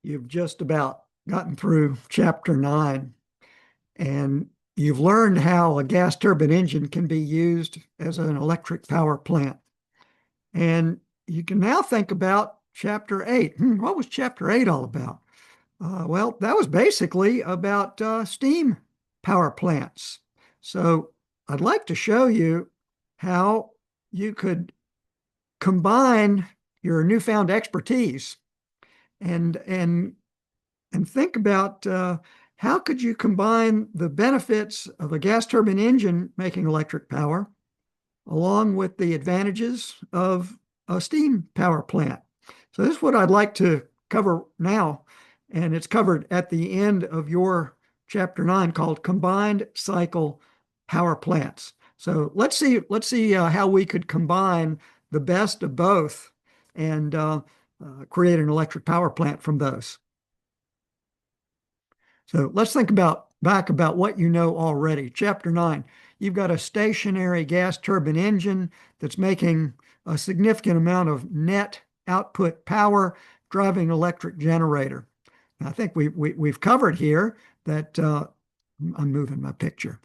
You've just about gotten through Chapter 9, and you've learned how a gas turbine engine can be used as an electric power plant. And you can now think about Chapter 8. What was Chapter 8 all about? Well, that was basically about steam power plants. So I'd like to show you how you could combine your newfound expertise and and think about how could you combine the benefits of a gas turbine engine making electric power along with the advantages of a steam power plant. So this is what I'd like to cover now, and it's covered at the end of your Chapter 9 called Combined Cycle Power Plants. So let's see how we could combine the best of both and create an electric power plant from those. So let's think back about what you know already. Chapter 9, you've got a stationary gas turbine engine that's making a significant amount of net output power driving an electric generator. I think we've covered here that I'm moving my picture.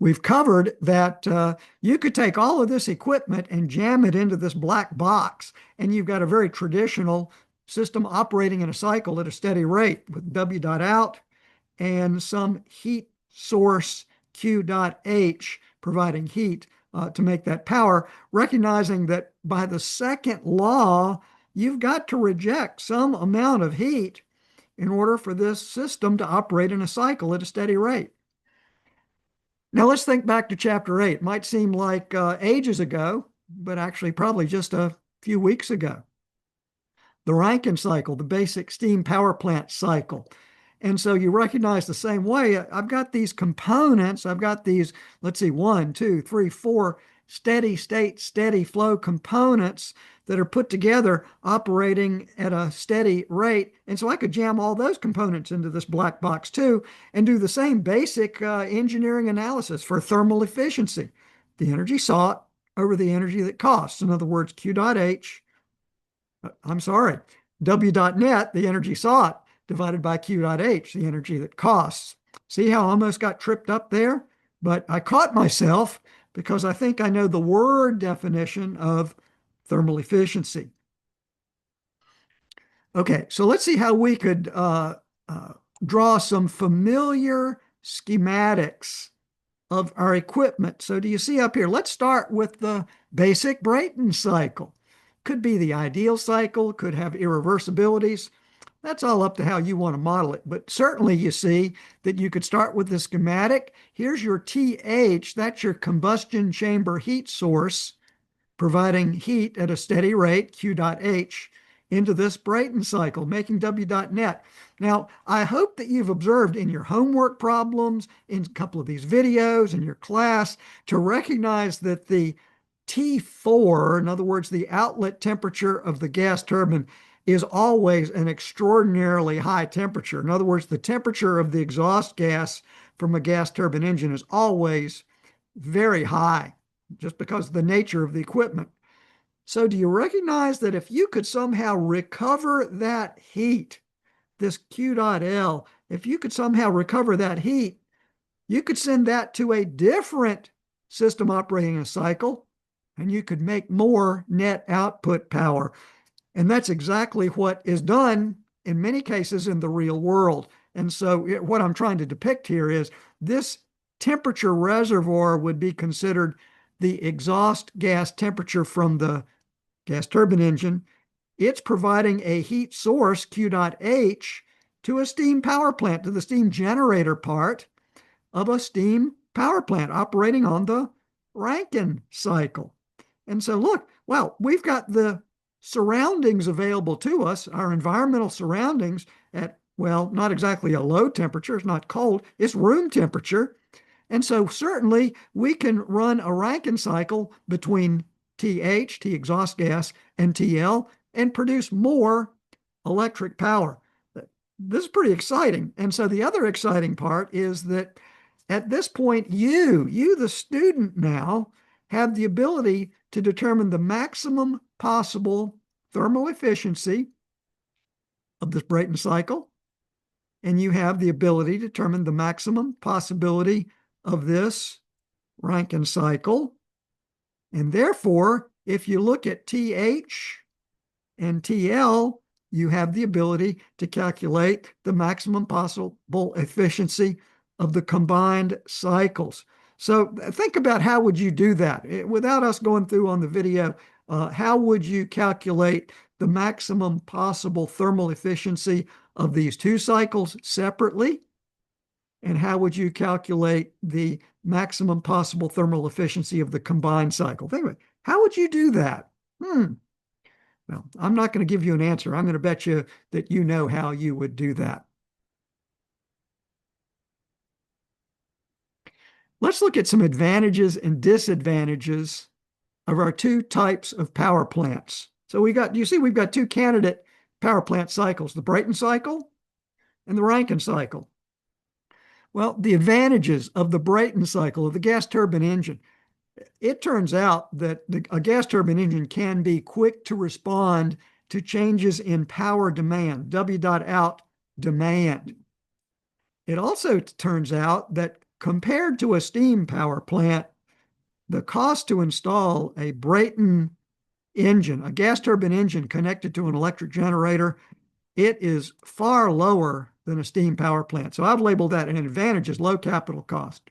We've covered that you could take all of this equipment and jam it into this black box, and you've got a very traditional system operating in a cycle at a steady rate with W dot out and some heat source Q dot H providing heat to make that power, recognizing that by the second law, you've got to reject some amount of heat in order for this system to operate in a cycle at a steady rate. Now let's think back to Chapter 8. It might seem like ages ago, but actually probably just a few weeks ago. The Rankine cycle, the basic steam power plant cycle. And so you recognize the same way. I've got these components. I've got these, let's see, 1, 2, 3, 4 steady state, steady flow components that are put together operating at a steady rate. And so I could jam all those components into this black box too and do the same basic engineering analysis for thermal efficiency. The energy sought over the energy that costs. In other words, W dot net, the energy sought, divided by Q dot H, the energy that costs. See how I almost got tripped up there? But I caught myself because I think I know the word definition of thermal efficiency. Okay, so let's see how we could draw some familiar schematics of our equipment. So do you see up here? Let's start with the basic Brayton cycle. Could be the ideal cycle, could have irreversibilities. That's all up to how you want to model it. But certainly you see that you could start with the schematic. Here's your TH, that's your combustion chamber heat source, providing heat at a steady rate, Q dot H, into this Brayton cycle, making W dot net. Now, I hope that you've observed in your homework problems, in a couple of these videos, in your class, to recognize that the T4, in other words, the outlet temperature of the gas turbine, is always an extraordinarily high temperature. In other words, the temperature of the exhaust gas from a gas turbine engine is always very high, just because of the nature of the equipment. So do you recognize that if you could somehow recover that heat, this Q dot L, if you could somehow recover that heat, you could send that to a different system operating a cycle, and you could make more net output power. And that's exactly what is done in many cases in the real world. And so what I'm trying to depict here is this temperature reservoir would be considered the exhaust gas temperature from the gas turbine engine. It's providing a heat source, Q dot H, to a steam power plant, to the steam generator part of a steam power plant operating on the Rankine cycle. And so look, well, we've got the surroundings available to us, our environmental surroundings at, well, not exactly a low temperature, it's not cold, it's room temperature. And so certainly we can run a Rankine cycle between TH, T exhaust gas, and TL and produce more electric power. This is pretty exciting. And so the other exciting part is that at this point, you, the student now, have the ability to determine the maximum possible thermal efficiency of this Brayton cycle, and you have the ability to determine the maximum possibility of this Rankine cycle. And therefore, if you look at TH and TL, you have the ability to calculate the maximum possible efficiency of the combined cycles. So think about how would you do that? Without us going through on the video, how would you calculate the maximum possible thermal efficiency of these two cycles separately? And how would you calculate the maximum possible thermal efficiency of the combined cycle? Think about it. How would you do that? Well, I'm not going to give you an answer. I'm going to bet you that you know how you would do that. Let's look at some advantages and disadvantages of our two types of power plants. So you see we've got two candidate power plant cycles, the Brayton cycle and the Rankine cycle. Well, the advantages of the Brayton cycle of the gas turbine engine. It turns out that a gas turbine engine can be quick to respond to changes in power demand, W.out demand. It also turns out that compared to a steam power plant, the cost to install a Brayton engine, a gas turbine engine connected to an electric generator, it is far lower than a steam power plant. So I've labeled that an advantage as low capital cost.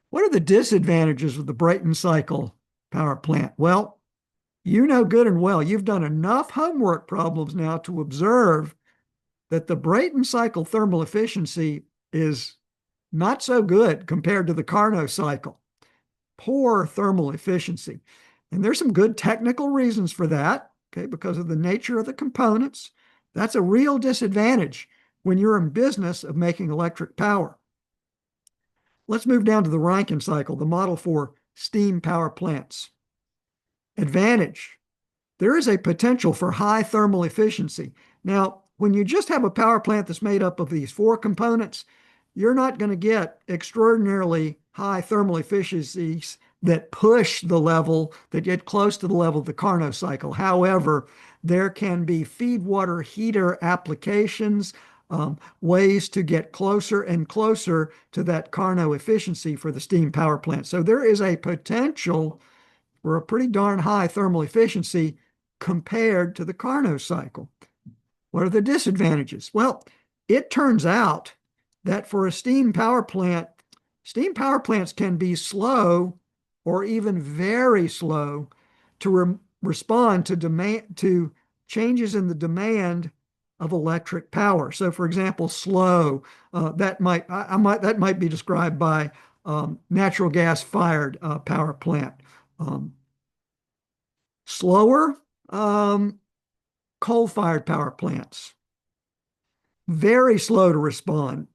What are the disadvantages of the Brayton cycle power plant? Well, you know good and well, you've done enough homework problems now to observe that the Brayton cycle thermal efficiency is not so good compared to the Carnot cycle. Poor thermal efficiency. And there's some good technical reasons for that, okay, because of the nature of the components. That's a real disadvantage when you're in business of making electric power. Let's move down to the Rankine cycle, the model for steam power plants. Advantage. There is a potential for high thermal efficiency. Now, when you just have a power plant that's made up of these four components, you're not going to get extraordinarily high thermal efficiencies that push the level, that get close to the level of the Carnot cycle. However, there can be feed water heater applications, ways to get closer and closer to that Carnot efficiency for the steam power plant. So there is a potential for a pretty darn high thermal efficiency compared to the Carnot cycle. What are the disadvantages? Well, it turns out that for a steam power plants can be slow or even very slow to respond to changes in the demand of electric power. So, for example, slow that might be described by natural gas fired power plant. Slower coal fired power plants. Very slow to respond.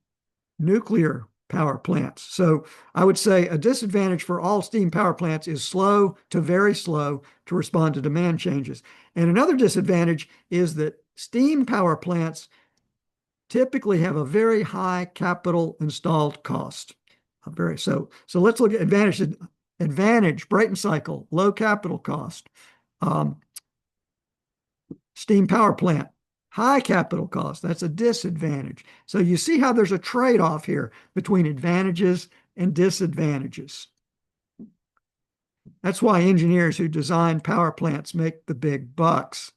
Nuclear power plants. So I would say a disadvantage for all steam power plants is slow to very slow to respond to demand changes. And another disadvantage is that steam power plants typically have a very high capital installed cost. So let's look at advantage, Brayton cycle, low capital cost. Steam power plant, high capital cost. That's a disadvantage. So you see how there's a trade-off here between advantages and disadvantages. That's why engineers who design power plants make the big bucks.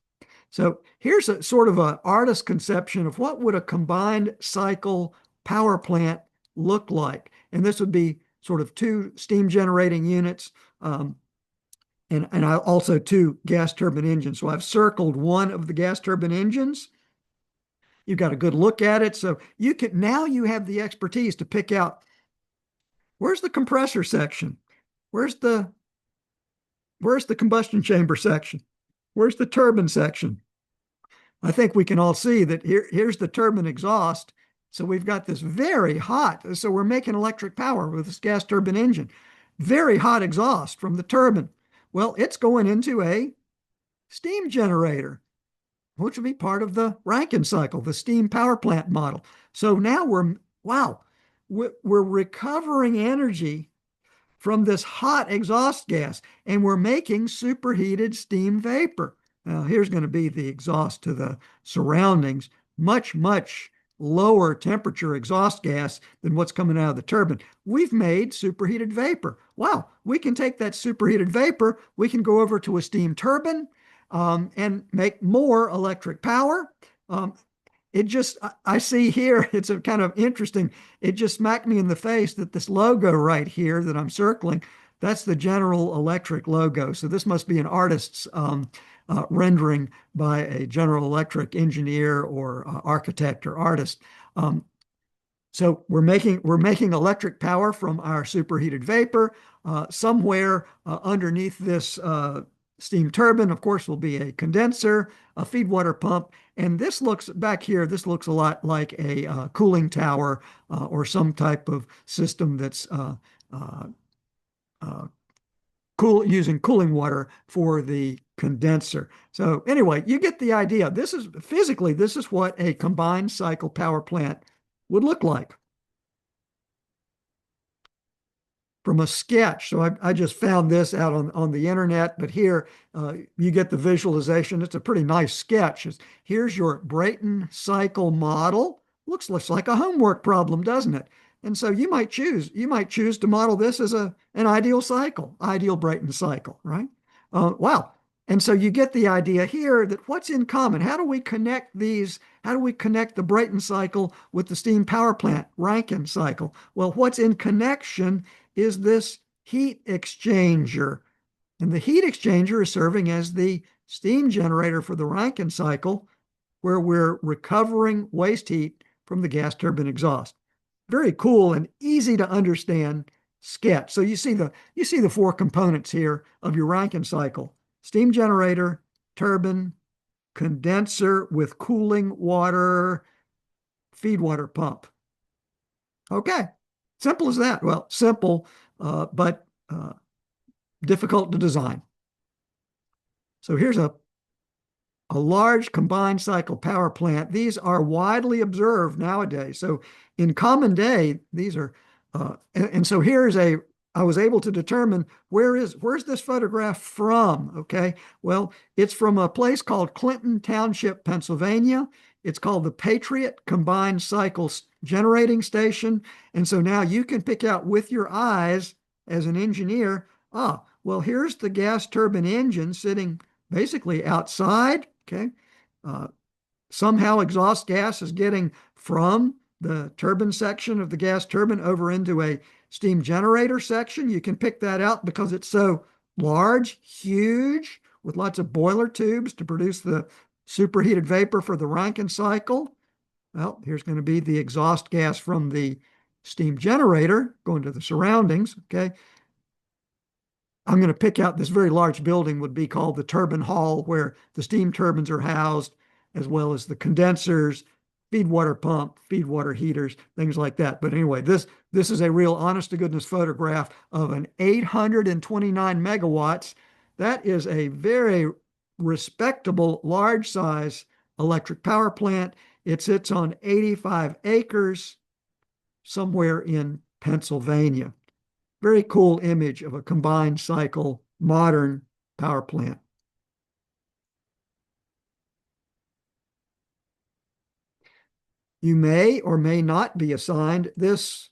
So here's a sort of an artist's conception of what would a combined cycle power plant look like. And this would be sort of two steam generating units, and also two gas turbine engines. So I've circled one of the gas turbine engines. You've got a good look at it. So now you have the expertise to pick out, where's the compressor section? Where's the combustion chamber section? Where's the turbine section? I think we can all see that here's the turbine exhaust. So we've got this very hot, so we're making electric power with this gas turbine engine. Very hot exhaust from the turbine. Well, it's going into a steam generator, which will be part of the Rankine cycle, the steam power plant model. So now we're recovering energy from this hot exhaust gas, and we're making superheated steam vapor. Here's going to be the exhaust to the surroundings. Much, much lower temperature exhaust gas than what's coming out of the turbine. We've made superheated vapor. Wow, we can take that superheated vapor, we can go over to a steam turbine and make more electric power. Um, it just, I see here, it's a kind of interesting, it just smacked me in the face that this logo right here that I'm circling, that's the General Electric logo. So this must be an artist's rendering by a General Electric engineer or architect or artist. Um, so we're making electric power from our superheated vapor. Somewhere underneath this steam turbine, of course, will be a condenser, a feed water pump, and this looks back here. This looks a lot like a cooling tower or some type of system that's uh, uh, using cooling water for the condenser. So anyway, you get the idea. This is physically, this is what a combined cycle power plant would look like from a sketch. So I just found this out on the internet, but here you get the visualization. It's a pretty nice sketch. Here's your Brayton cycle model. Looks like a homework problem, doesn't it? And so you might choose to model this as an ideal cycle, ideal Brayton cycle, right? Wow. And so you get the idea here that what's in common? How do we connect these? How do we connect the Brayton cycle with the steam power plant Rankine cycle? Well, what's in connection is this heat exchanger. And the heat exchanger is serving as the steam generator for the Rankine cycle, where we're recovering waste heat from the gas turbine exhaust. Very cool and easy to understand sketch. So you see the four components here of your Rankine cycle: steam generator, turbine, condenser with cooling water, feed water pump. Okay, simple as that. Well, simple, but difficult to design. So here's a large combined cycle power plant. These are widely observed nowadays. So in common day, these are, and so I was able to determine where's this photograph from? Okay, well, it's from a place called Clinton Township, Pennsylvania. It's called the Patriot Combined Cycle Generating Station. And so now you can pick out with your eyes as an engineer, well, here's the gas turbine engine sitting basically outside. Okay. Uh, Somehow exhaust gas is getting from the turbine section of the gas turbine over into a steam generator section. You can pick that out because it's so large, huge, with lots of boiler tubes to produce the superheated vapor for the Rankine cycle. Well, here's going to be the exhaust gas from the steam generator going to the surroundings. Okay. I'm going to pick out this very large building would be called the turbine hall, where the steam turbines are housed, as well as the condensers, feed water pump, feed water heaters, things like that. But anyway, this is a real honest to goodness photograph of an 829 megawatts. That is a very respectable large size electric power plant. It sits on 85 acres somewhere in Pennsylvania. Very cool image of a combined cycle modern power plant. You may or may not be assigned this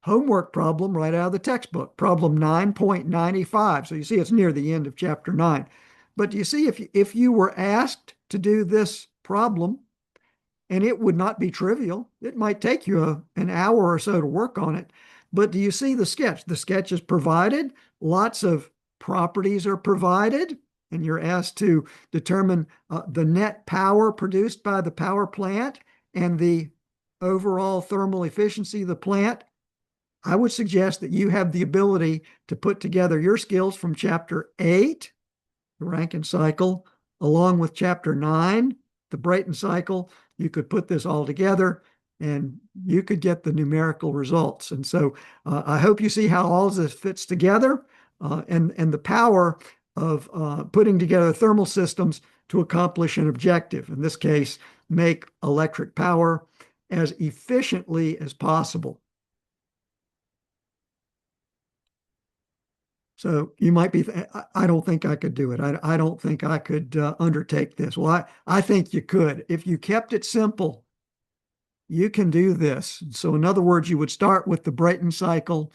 homework problem right out of the textbook, problem 9.95. So you see it's near the end of chapter 9. But you see, if you were asked to do this problem, and it would not be trivial, it might take you an hour or so to work on it. But do you see the sketch? The sketch is provided, lots of properties are provided, and you're asked to determine the net power produced by the power plant and the overall thermal efficiency of the plant. I would suggest that you have the ability to put together your skills from chapter 8, the Rankine cycle, along with chapter 9, the Brayton cycle. You could put this all together and you could get the numerical results. And so I hope you see how all of this fits together and the power of putting together thermal systems to accomplish an objective. In this case, make electric power as efficiently as possible. So you might be, I don't think I could do it. I don't think I could undertake this. Well, I think you could. If you kept it simple, you can do this. So in other words, you would start with the Brayton cycle.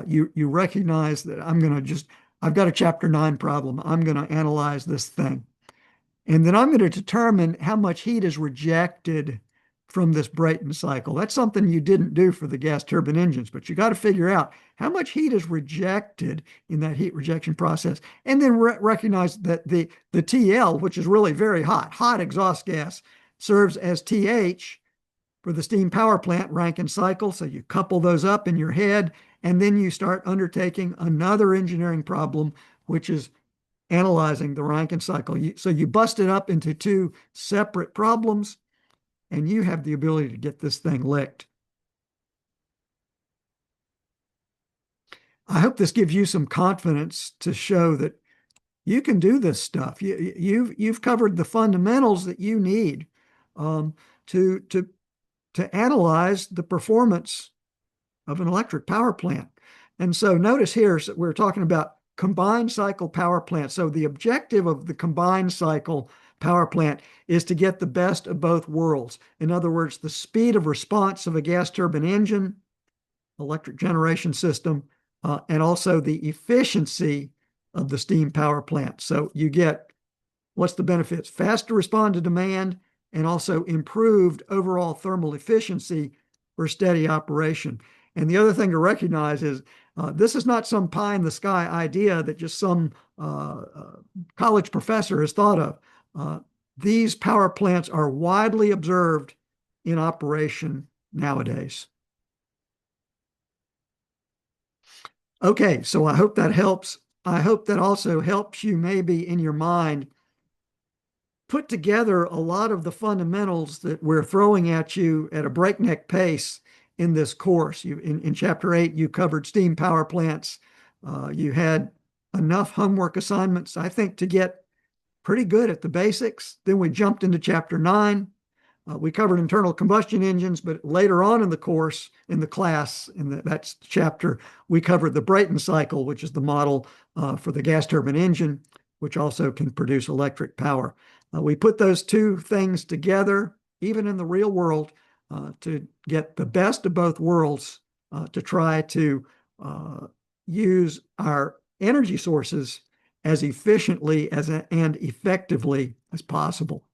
You recognize that I've got a chapter 9 problem. I'm going to analyze this thing. And then I'm going to determine how much heat is rejected from this Brayton cycle. That's something you didn't do for the gas turbine engines, but you got to figure out how much heat is rejected in that heat rejection process. And then recognize that the TL, which is really very hot exhaust gas, serves as TH for the steam power plant Rankine cycle. So you couple those up in your head, and then you start undertaking another engineering problem, which is analyzing the Rankine cycle. So you bust it up into two separate problems, and you have the ability to get this thing licked. I hope this gives you some confidence to show that you can do this stuff. You've covered the fundamentals that you need um, to analyze the performance of an electric power plant. And so notice here we're talking about combined cycle power plant. So the objective of the combined cycle power plant is to get the best of both worlds. In other words, the speed of response of a gas turbine engine, electric generation system, and also the efficiency of the steam power plant. So you get, what's the benefits? Faster respond to demand and also improved overall thermal efficiency for steady operation. And the other thing to recognize is this is not some pie in the sky idea that just some college professor has thought of. These power plants are widely observed in operation nowadays. Okay, so I hope that helps. I hope that also helps you maybe in your mind put together a lot of the fundamentals that we're throwing at you at a breakneck pace in this course. In Chapter 8, you covered steam power plants. You had enough homework assignments, I think, to get pretty good at the basics. Then we jumped into Chapter 9. We covered internal combustion engines, but later on in the course, in the class, that's chapter, we covered the Brayton cycle, which is the model for the gas turbine engine, which also can produce electric power. We put those two things together, even in the real world, to get the best of both worlds, to try to use our energy sources as efficiently and effectively as possible.